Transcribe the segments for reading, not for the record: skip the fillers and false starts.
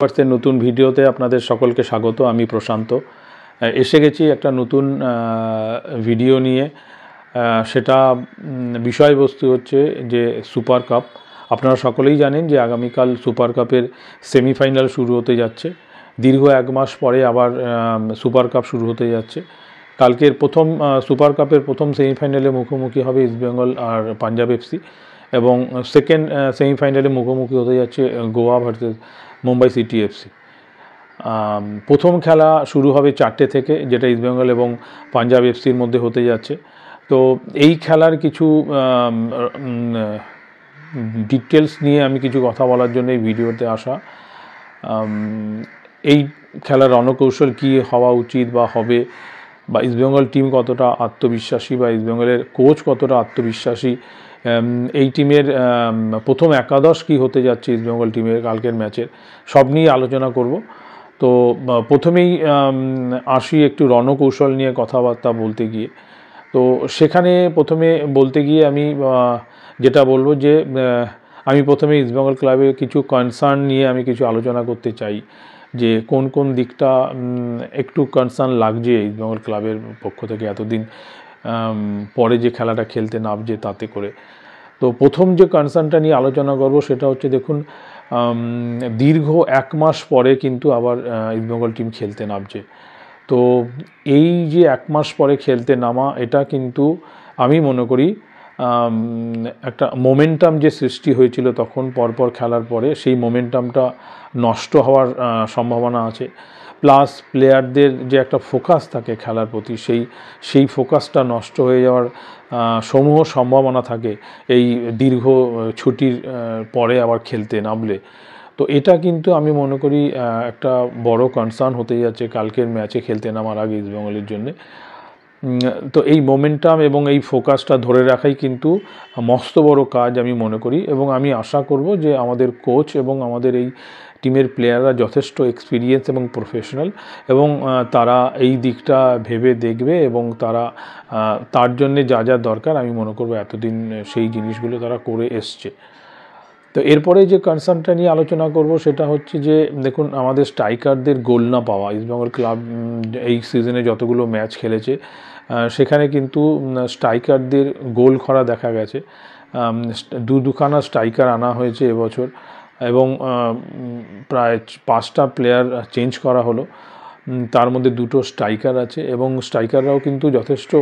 পার্সের নতুন ভিডিওতে আপনাদের সকলকে স্বাগত। আমি প্রশান্ত এসে গেছি একটা নতুন ভিডিও নিয়ে। সেটা বিষয়বস্তু হচ্ছে যে সুপার কাপ। আপনারা সকলেই জানেন যে আগামীকাল সুপার কাপের সেমিফাইনাল শুরু হতে যাচ্ছে। দীর্ঘ এক মাস পরে আবার সুপার কাপ শুরু হতে যাচ্ছে। কালকের প্রথম সুপার কাপের প্রথম সেমিফাইনালে মুখোমুখি হবে ইস্টবেঙ্গল আর পাঞ্জাব এফসি, এবং সেকেন্ড সেমিফাইনালে মুখোমুখি হতে যাচ্ছে Goa versus Mumbai city FC. প্রথম খেলা শুরু হবে 4টে থেকে, যেটা ইস্টবেঙ্গল এবং পাঞ্জাব এফসির মধ্যে হতে যাচ্ছে। তো এই খেলার কিছু ডিটেলস নিয়ে আমি কিছু কথা বলার জন্য এই ভিডিওতে আসা। এই খেলার রণকৌশল কী হওয়া উচিত বা হবে, বা ইস্টবেঙ্গল টিম কতটা আত্মবিশ্বাসী বা ইস্টবেঙ্গলের কোচ কতটা আত্মবিশ্বাসী, এই টিমের প্রথম একাদশ কী হতে যাচ্ছে ইস্টবেঙ্গল টিমের কালকের ম্যাচের, সব নিয়ে আলোচনা করব। তো প্রথমেই আসি একটু রণকৌশল নিয়ে কথাবার্তা বলতে গিয়ে। তো সেখানে প্রথমে বলতে গিয়ে আমি যেটা বলবো যে আমি প্রথমে ইস্টবেঙ্গল ক্লাবের কিছু কনসার্ন নিয়ে আমি কিছু আলোচনা করতে চাই, যে কোন কোন দিকটা একটু কনসার্ন লাগছে ইস্টবেঙ্গল ক্লাবের পক্ষ থেকে এতদিন পরে যে খেলাটা খেলতে নামছে তাতে করে। তো প্রথম যে কনসার্নটা নিয়ে আলোচনা করব সেটা হচ্ছে, দেখুন, দীর্ঘ এক মাস পরে কিন্তু আবার ইস্টবেঙ্গল টিম খেলতে নামছে। তো এই যে এক মাস পরে খেলতে নামা, এটা কিন্তু আমি মনে করি একটা মোমেন্টাম যে সৃষ্টি হয়েছিল তখন পরপর খেলার পরে, সেই মোমেন্টামটা নষ্ট হওয়ার সম্ভাবনা আছে। প্লাস প্লেয়ারদের যে একটা ফোকাস থাকে খেলার প্রতি, সেই ফোকাসটা নষ্ট হয়ে যাওয়ার সমূহ সম্ভাবনা থাকে এই দীর্ঘ ছুটির পরে আবার খেলতে নামলে। তো এটা কিন্তু আমি মনে করি একটা বড় কনসার্ন হতে যাচ্ছে কালকের ম্যাচে খেলতে নামার আগে ইস্টবেঙ্গলের জন্যে। তো এই মোমেন্টাম এবং এই ফোকাসটা ধরে রাখাই কিন্তু মস্ত বড় কাজ আমি মনে করি, এবং আমি আশা করব যে আমাদের কোচ এবং আমাদের এই টিমের প্লেয়াররা যথেষ্ট এক্সপিরিয়েন্স এবং প্রফেশনাল, এবং তারা এই দিকটা ভেবে দেখবে এবং তারা তার জন্যে যা যা দরকার আমি মনে করব এতদিন সেই জিনিসগুলো তারা করে এসছে। তো এরপরে যে কনসার্নটা নিয়ে আলোচনা করব সেটা হচ্ছে যে, দেখুন, আমাদের স্ট্রাইকারদের গোল না পাওয়া। ইস্টবেঙ্গল ক্লাব এই সিজনে যতগুলো ম্যাচ খেলেছে সেখানে কিন্তু স্ট্রাইকারদের গোল করা দেখা গেছে। দুখানা স্ট্রাইকার আনা হয়েছে এবছর, এবং প্রায় 5টা প্লেয়ার চেঞ্জ করা হলো। তার মধ্যে 2টো স্ট্রাইকার আছে, এবং স্ট্রাইকাররাও কিন্তু যথেষ্ট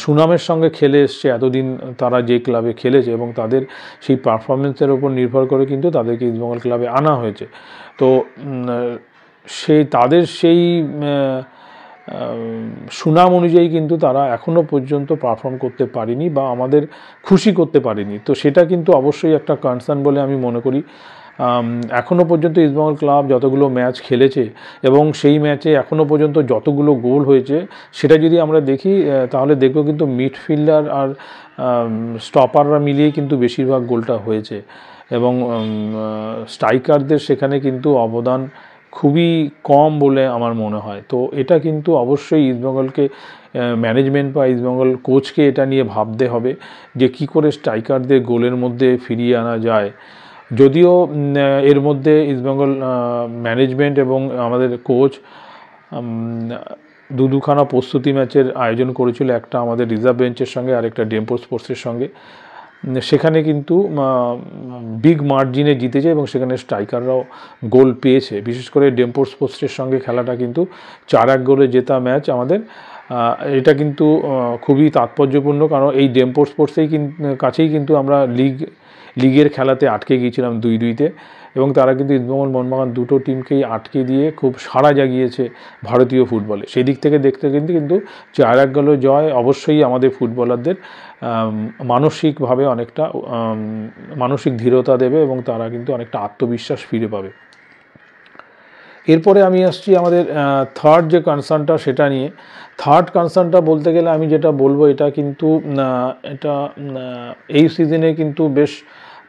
সুনামের সঙ্গে খেলে এসছে এতদিন তারা যে ক্লাবে খেলেছে, এবং তাদের সেই পারফরমেন্সের ওপর নির্ভর করে কিন্তু তাদেরকে ইস্টবেঙ্গল ক্লাবে আনা হয়েছে। তো তাদের সেই সুনাম অনুযায়ী কিন্তু তারা এখনও পর্যন্ত পারফর্ম করতে পারেনি বা আমাদের খুশি করতে পারেনি। তো সেটা কিন্তু অবশ্যই একটা কনসার্ন বলে আমি মনে করি। এখনও পর্যন্ত ইস্টবেঙ্গল ক্লাব যতগুলো ম্যাচ খেলেছে এবং সেই ম্যাচে এখনও পর্যন্ত যতগুলো গোল হয়েছে, সেটা যদি আমরা দেখি তাহলে দেখব কিন্তু মিডফিল্ডার আর স্টপাররা মিলিয়েই কিন্তু বেশিরভাগ গোলটা হয়েছে, এবং স্ট্রাইকারদের সেখানে কিন্তু অবদান খুবই কম বলে আমার মনে হয়। তো এটা কিন্তু অবশ্যই ইস্টবেঙ্গলকে ম্যানেজমেন্ট বা ইস্টবেঙ্গল কোচকে এটা নিয়ে ভাবতে হবে যে কী করে স্ট্রাইকারদের গোলের মধ্যে ফিরিয়ে আনা যায়। যদিও এর মধ্যে ইস্টবেঙ্গল ম্যানেজমেন্ট এবং আমাদের কোচ দুখানা প্রস্তুতি ম্যাচের আয়োজন করেছিল, একটা আমাদের রিজার্ভ বেঞ্চের সঙ্গে আর একটা ডেম্পো স্পোর্টসের সঙ্গে। সেখানে কিন্তু বিগ মার্জিনে জিতেছে, এবং সেখানে স্ট্রাইকাররাও গোল পেয়েছে। বিশেষ করে ডেম্পো স্পোর্টসের সঙ্গে খেলাটা কিন্তু 4-1 গোলে জেতা ম্যাচ আমাদের। এটা কিন্তু খুবই তাৎপর্যপূর্ণ, কারণ এই ডেম্পো স্পোর্টসেই কাছেই কিন্তু আমরা লিগের খেলাতে আটকে গিয়েছিলাম 2-2-তে, এবং তারা কিন্তু ইস্টবেঙ্গল মোহনবাগান দুটো টিমকেই আটকে দিয়ে খুব সাড়া জাগিয়েছে ভারতীয় ফুটবলে। সেই দিক থেকে দেখতে কিন্তু 4-1 গোলে জয় অবশ্যই আমাদের ফুটবলারদের মানসিকভাবে অনেকটা মানসিক দৃঢ়তা দেবে, এবং তারা কিন্তু অনেকটা আত্মবিশ্বাস ফিরে পাবে। এরপরে আমি আসছি আমাদের থার্ড যে কনসার্নটা, সেটা নিয়ে। থার্ড কনসার্নটা বলতে গেলে আমি যেটা বলবো, এটা কিন্তু এটা এই সিজনে কিন্তু বেশ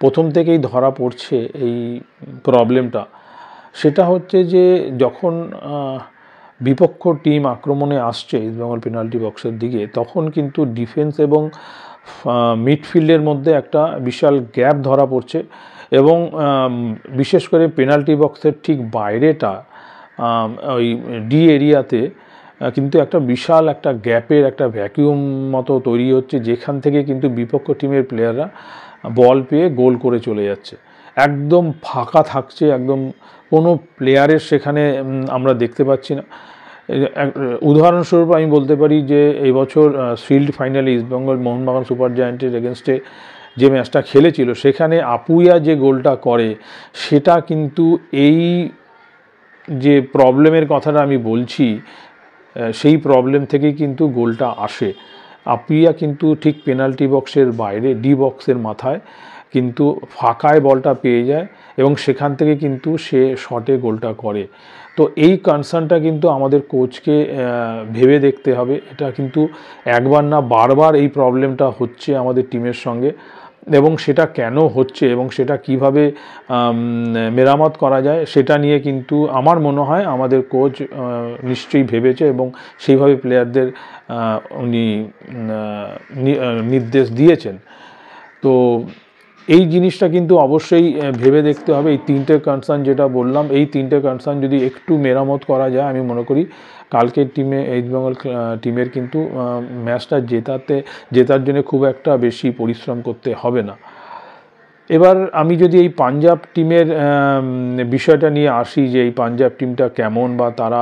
প্রথম থেকেই ধরা পড়ছে এই প্রবলেমটা। সেটা হচ্ছে যে যখন বিপক্ষ টিম আক্রমণে আসছে ইস্টবেঙ্গল পেনাল্টি বক্সের দিকে, তখন কিন্তু ডিফেন্স এবং মিডফিল্ডের মধ্যে একটা বিশাল গ্যাপ ধরা পড়ছে, এবং বিশেষ করে পেনাল্টি বক্সের ঠিক বাইরেটা ওই ডি এরিয়াতে কিন্তু একটা বিশাল একটা গ্যাপের একটা ভ্যাকিউম মতো তৈরি হচ্ছে, যেখান থেকে কিন্তু বিপক্ষ টিমের প্লেয়াররা বল পেয়ে গোল করে চলে যাচ্ছে। একদম ফাঁকা থাকছে, একদম কোনো প্লেয়ারের সেখানে আমরা দেখতে পাচ্ছি না। উদাহরণস্বরূপ আমি বলতে পারি যে এই বছর শিল্ড ফাইনালে ইস্টবেঙ্গল মোহনবাগান সুপার জায়ান্টের এগেনস্টে যে ম্যাচটা খেলেছিল, সেখানে আপুইয়া যে গোলটা করে, সেটা কিন্তু এই যে প্রবলেমের কথাটা আমি বলছি, সেই প্রবলেম থেকেই কিন্তু গোলটা আসে। আপুইয়া কিন্তু ঠিক পেনাল্টি বক্সের বাইরে ডি বক্সের মাথায় কিন্তু ফাঁকায় বলটা পেয়ে যায় এবং সেখান থেকে কিন্তু সে শটে গোলটা করে। তো এই কনসার্নটা কিন্তু আমাদের কোচকে ভেবে দেখতে হবে। এটা কিন্তু একবার না বারবার এই প্রবলেমটা হচ্ছে আমাদের টিমের সঙ্গে, এবং সেটা কেন হচ্ছে এবং সেটা কিভাবে মেরামত করা যায় সেটা নিয়ে কিন্তু আমার মনে হয় আমাদের কোচ নিশ্চয়ই ভেবেছে এবং সেইভাবে প্লেয়ারদের উনি নির্দেশ দিয়েছেন। তো এই জিনিসটা কিন্তু অবশ্যই ভেবে দেখতে হবে। এই তিনটে কনসার্ন যেটা বললাম, এই তিনটে কনসার্ন যদি একটু মেরামত করা যায়, আমি মনে করি কালকের টিমে ইস্টবেঙ্গল টিমের কিন্তু ম্যাচটা জেতার জন্য খুব একটা বেশি পরিশ্রম করতে হবে না। এবার আমি যদি এই পাঞ্জাব টিমের বিষয়টা নিয়ে আসি, যে এই পাঞ্জাব টিমটা কেমন বা তারা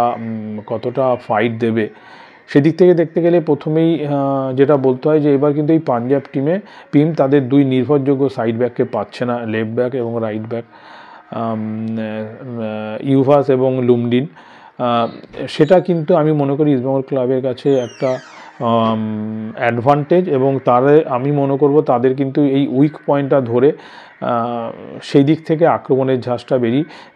কতটা ফাইট দেবে, সেদিক থেকে দেখতে গেলে প্রথমেই যেটা বলতে হয় যে এবার কিন্তু এই পাঞ্জাব টিম তাদের দুই নির্ভরযোগ্য সাইড ব্যাককে পাচ্ছে না, লেফট ব্যাক এবং রাইট ব্যাক, ইউভাস এবং লুমডিন। সেটা কিন্তু আমি মনে করি ইস্টবেঙ্গল ক্লাবের কাছে একটা অ্যাডভান্টেজ, এবং আমি মনে করব তাদের কিন্তু এই উইক পয়েন্টটা ধরে সেই দিক থেকে আক্রমণের ঝাঁজটা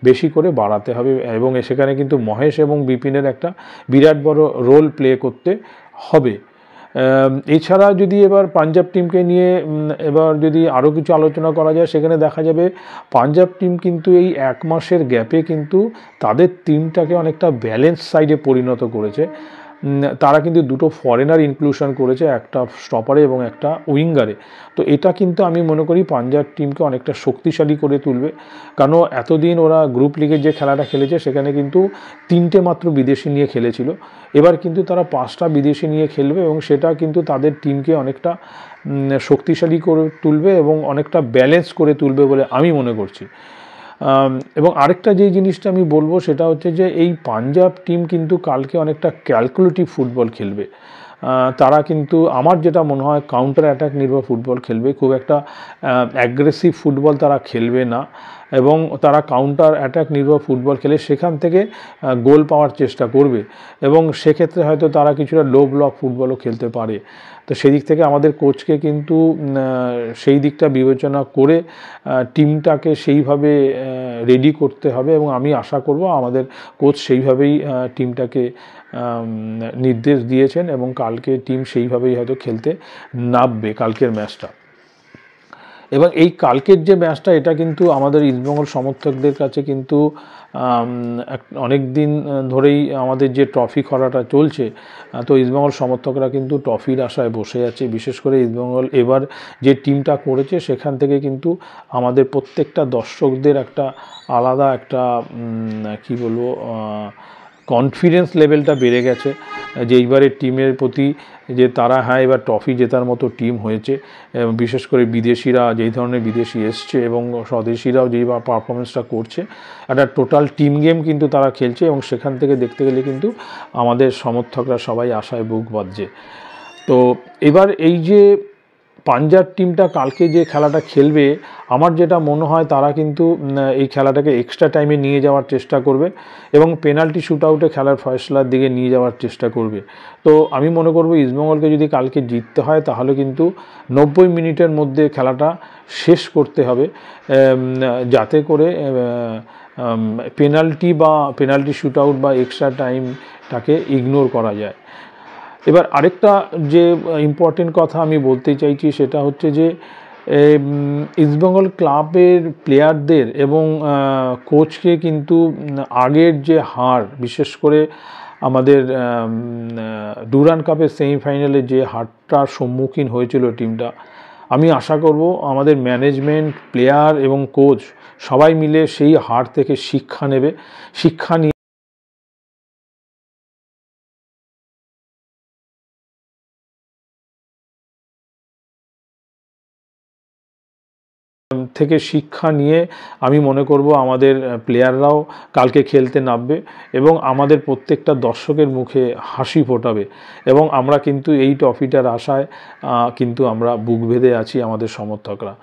বেশি করে বাড়াতে হবে, এবং সেখানে কিন্তু মহেশ এবং বিপিনের একটা বিরাট বড় রোল প্লে করতে হবে। এছাড়া যদি এবার পাঞ্জাব টিমকে নিয়ে এবার যদি আরও কিছু আলোচনা করা যায়, সেখানে দেখা যাবে পাঞ্জাব টিম কিন্তু এই এক মাসের গ্যাপে কিন্তু তাদের টিমটাকে অনেকটা ব্যালেন্স সাইডে পরিণত করেছে। তারা কিন্তু দুটো ফরেনার ইনক্লুশন করেছে, একটা স্টপারে এবং একটা উইঙ্গারে। তো এটা কিন্তু আমি মনে করি পাঞ্জাব টিমকে অনেকটা শক্তিশালী করে তুলবে, কারণ এতদিন ওরা গ্রুপ লিগের যে খেলাটা খেলেছে সেখানে কিন্তু 3টে মাত্র বিদেশি নিয়ে খেলেছিল। এবার কিন্তু তারা 5টা বিদেশি নিয়ে খেলবে, এবং সেটা কিন্তু তাদের টিমকে অনেকটা শক্তিশালী করে তুলবে এবং অনেকটা ব্যালেন্স করে তুলবে বলে আমি মনে করছি। এবং আরেকটা যেই জিনিসটা আমি বলবো সেটা হচ্ছে যে এই পাঞ্জাব টিম কিন্তু কালকে অনেকটা ক্যালকুলেটিভ ফুটবল খেলবে। তারা কিন্তু আমার যেটা মনে হয় কাউন্টার অ্যাটাক নির্ভর ফুটবল খেলবে, খুব একটা অ্যাগ্রেসিভ ফুটবল তারা খেলবে না, এবং তারা কাউন্টার অ্যাটাক নির্ভর ফুটবল খেলে সেখান থেকে গোল পাওয়ার চেষ্টা করবে, এবং সেক্ষেত্রে হয়তো তারা কিছুটা লো ব্লক ফুটবলও খেলতে পারে। তো সেই দিক থেকে আমাদের কোচকে কিন্তু সেই দিকটা বিবেচনা করে টিমটাকে সেইভাবে রেডি করতে হবে, এবং আমি আশা করব আমাদের কোচ সেইভাবেই টিমটাকে নির্দেশ দিয়েছেন, এবং কালকে টিম সেইভাবেই হয়তো খেলতে নামবে কালকের ম্যাচটা। এবং এই কালকের যে ম্যাচটা, এটা কিন্তু আমাদের ইস্টবেঙ্গল সমর্থকদের কাছে কিন্তু অনেক দিন ধরেই আমাদের যে ট্রফি খরাটা চলছে, তো ইস্টবেঙ্গল সমর্থকরা কিন্তু ট্রফির আশায় বসে আছে। বিশেষ করে ইস্টবেঙ্গল এবার যে টিমটা করেছে সেখান থেকে কিন্তু আমাদের প্রত্যেকটা দর্শকদের একটা আলাদা একটা কি বলবো কনফিডেন্স লেভেলটা বেড়ে গেছে, যে এইবারের টিমের প্রতি যে তারা এবার ট্রফি জেতার মতো টিম হয়েছে। বিশেষ করে বিদেশিরা যেই ধরনের বিদেশি এসছে এবং স্বদেশিরাও যেই পারফরমেন্সটা করছে, একটা টোটাল টিম গেম কিন্তু তারা খেলছে, এবং সেখান থেকে দেখতে গেলে কিন্তু আমাদের সমর্থকরা সবাই আশায় বুক বাঁধছে। তো এবার এই যে পাঞ্জাব টিমটা কালকে যে খেলাটা খেলবে, আমার যেটা মনে হয় তারা কিন্তু এই খেলাটাকে এক্সট্রা টাইমে নিয়ে যাওয়ার চেষ্টা করবে এবং পেনাল্টি শ্যুট আউটে খেলার ফয়সলার দিকে নিয়ে যাওয়ার চেষ্টা করবে। তো আমি মনে করব ইস্টবেঙ্গলকে যদি কালকে জিততে হয় তাহলে কিন্তু 90 মিনিটের মধ্যে খেলাটা শেষ করতে হবে, যাতে করে পেনাল্টি শ্যুট আউট বা এক্সট্রা টাইমটাকে ইগনোর করা যায়। এবার আরেকটা যে ইম্পর্টেন্ট কথা আমি বলতে চাইছি সেটা হচ্ছে যে ইস্টবেঙ্গল ক্লাবের প্লেয়ারদের এবং কোচকে কিন্তু আগের যে হার, বিশেষ করে আমাদের ডুরান্ড কাপের সেমিফাইনালে যে হারটার সম্মুখীন হয়েছিল টিমটা, আমি আশা করব আমাদের ম্যানেজমেন্ট, প্লেয়ার এবং কোচ সবাই মিলে সেই হার থেকে শিক্ষা নেবে, শিক্ষা নিয়ে শিক্ষা নিয়ে আমি মনে করব আমাদের প্লেয়াররাও কালকে খেলতে নামবে এবং আমাদের প্রত্যেকটা দর্শকের মুখে হাসি ফোটাবে এবং আমরা কিন্তু এই ট্রফিটার আশায় কিন্তু আমরা বুক বেঁধে আছি আমাদের সমর্থকরা।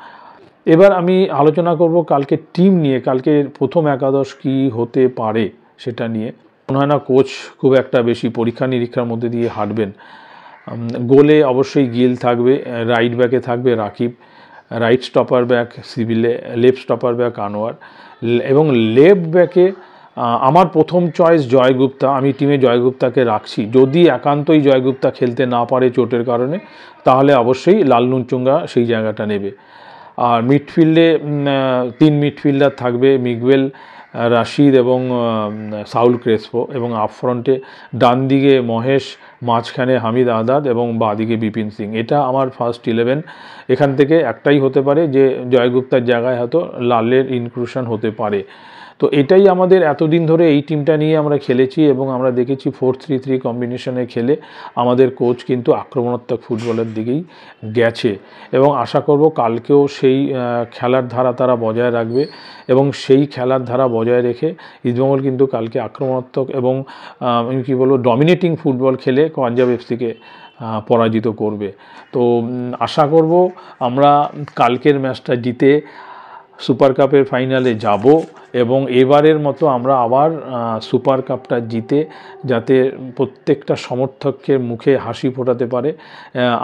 এবার আমি আলোচনা করব কালকে টিম নিয়ে, কালকে প্রথম একাদশ কী হতে পারে সেটা নিয়ে। মনে হয় না কোচ খুব একটা বেশি পরীক্ষা নিরীক্ষার মধ্যে দিয়ে হাঁটবেন। গোলে অবশ্যই গিল থাকবে, রাইট ব্যাকে থাকবে রাকিব, রাইট স্টপার ব্যাক সিভিলে, লেফট স্টপার ব্যাক আনোয়ার এবং লেফট ব্যাকে আমার প্রথম চয়েস জয়গুপ্তা। আমি টিমে জয়গুপ্তাকে রাখছি। যদি একান্তই জয়গুপ্তা খেলতে না পারে চোটের কারণে, তাহলে অবশ্যই লালনুনচুঙ্গা সেই জায়গাটা নেবে। আর মিডফিল্ডে 3 মিডফিল্ডার থাকবে, মিগুয়েল, রাশিদ এবং সাউল ক্রেসপো, এবং আপফ্রন্টে ডান দিকে মহেশ, মাঝখানে হামিদ আহদাদ এবং বাঁদিকে বিপিন সিং। এটা আমার ফার্স্ট 11। এখান থেকে একটাই হতে পারে যে জয়গুপ্তার জায়গায় হয়তো লালের ইনক্লুশন হতে পারে। তো এটাই আমাদের এতদিন ধরে এই টিমটা নিয়ে আমরা খেলেছি এবং আমরা দেখেছি 4-3-3 কম্বিনেশনে খেলে আমাদের কোচ কিন্তু আক্রমণাত্মক ফুটবলের দিকেই গেছে এবং আশা করব কালকেও সেই খেলার ধারা তারা বজায় রাখবে এবং সেই খেলার ধারা বজায় রেখে ইস্টবেঙ্গল কিন্তু কালকে আক্রমণাত্মক এবং আমি কী বলবো ডমিনেটিং ফুটবল খেলে পাঞ্জাব এফসিকে পরাজিত করবে। তো আশা করব আমরা কালকের ম্যাচটা জিতে সুপার কাপের ফাইনালে যাব এবং এবারের মতো আমরা আবার সুপার কাপটা জিতে যাতে প্রত্যেকটা সমর্থকের মুখে হাসি ফোটাতে পারে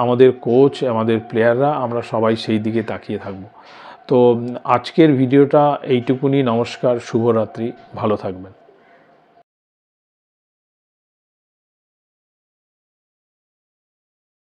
আমাদের কোচ, আমাদের প্লেয়াররা, আমরা সবাই সেই দিকে তাকিয়ে থাকব। তো আজকের ভিডিওটা এইটুকুনি। নমস্কার, শুভরাত্রি, ভালো থাকবেন।